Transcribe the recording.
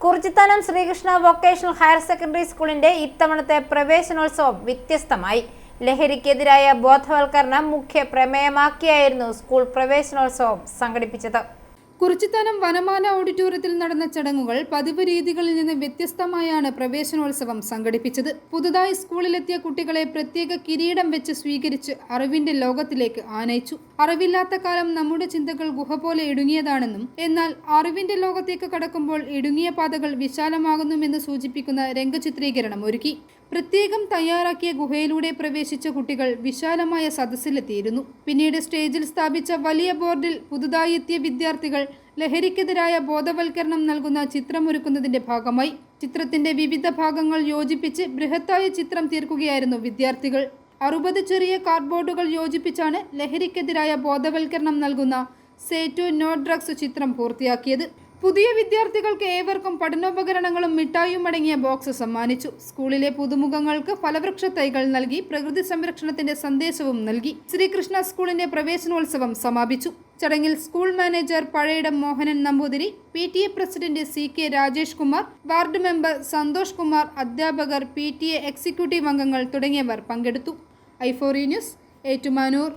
Kurichithanam Sreekrishna vocational higher secondary സ്കൂളിന്റെ ഇത്തവണത്തെ പ്രവേശനോത്സവം വ്യത്യസ്തമായി. ലഹരിക്കെതിരായ ബോധവൽക്കരണം മുഖ്യ പ്രമേയമാക്കിയായിരുന്നു സ്കൂൾ പ്രവേശനോത്സവം സംഘടിപ്പിച്ചത്. കുറിച്ചിത്താനം വനമാല ഓഡിറ്റോറിയത്തിൽ നടന്ന ചടങ്ങുകൾ പതിവ് രീതികളിൽ നിന്ന് വ്യത്യസ്തമായാണ് പ്രവേശനോത്സവം സംഘടിപ്പിച്ചത്. പുതുതായി സ്കൂളിലെത്തിയ കുട്ടികളെ പ്രത്യേക കിരീടം വെച്ച് സ്വീകരിച്ച് അറിവിന്റെ ലോകത്തിലേക്ക് ആനയിച്ചു. അറിവില്ലാത്ത കാലം നമ്മുടെ ചിന്തകൾ ഗുഹ പോലെ ഇടുങ്ങിയതാണെന്നും എന്നാൽ അറിവിന്റെ ലോകത്തേക്ക് കടക്കുമ്പോൾ ഇടുങ്ങിയ പാതകൾ വിശാലമാകുന്നുവെന്ന് സൂചിപ്പിക്കുന്ന രംഗചിത്രീകരണം ഒരുക്കി. പ്രത്യേകം തയ്യാറാക്കിയ ഗുഹയിലൂടെ പ്രവേശിച്ച കുട്ടികൾ വിശാലമായ സദസ്സിലെത്തിയിരുന്നു. പിന്നീട് സ്റ്റേജിൽ സ്ഥാപിച്ച വലിയ ബോർഡിൽ പുതുതായി എത്തിയ വിദ്യാർത്ഥികൾ ലഹരിക്കെതിരായ ബോധവൽക്കരണം നൽകുന്ന ചിത്രമൊരുക്കുന്നതിന്റെ ഭാഗമായി ചിത്രത്തിന്റെ വിവിധ ഭാഗങ്ങൾ യോജിപ്പിച്ച് ബൃഹത്തായ ചിത്രം തീർക്കുകയായിരുന്നു വിദ്യാർത്ഥികൾ. 60 ചെറിയ കാർഡ്ബോർഡുകൾ യോജിപ്പിച്ചാണ് ലഹരിക്കെതിരായ ബോധവൽക്കരണം നൽകുന്ന സേ ടു നോ ഡ്രഗ്സ് ചിത്രം പൂർത്തിയാക്കിയത്. പുതിയ വിദ്യാർത്ഥികൾക്ക് ഏവർക്കും പഠനോപകരണങ്ങളും മിഠായിയും അടങ്ങിയ ബോക്സ് സമ്മാനിച്ചു. സ്കൂളിലെ പുതുമുഖങ്ങൾക്ക് ഫലവൃക്ഷ തൈകൾ നൽകി പ്രകൃതി സംരക്ഷണത്തിന്റെ സന്ദേശവും നൽകി. ശ്രീകൃഷ്ണ സ്കൂളിന്റെ പ്രവേശനോത്സവം സമാപിച്ചു. ചടങ്ങിൽ school manager Pazhayidam Mohanan Namboothiri, PTA president CK Rajesh Kumar, ward member Santhosh Kumar, അധ്യാപകർ, PTA എക്സിക്യൂട്ടീവ് അംഗങ്ങൾ തുടങ്ങിയവർ പങ്കെടുത്തു. i4E news, Ettumanoor.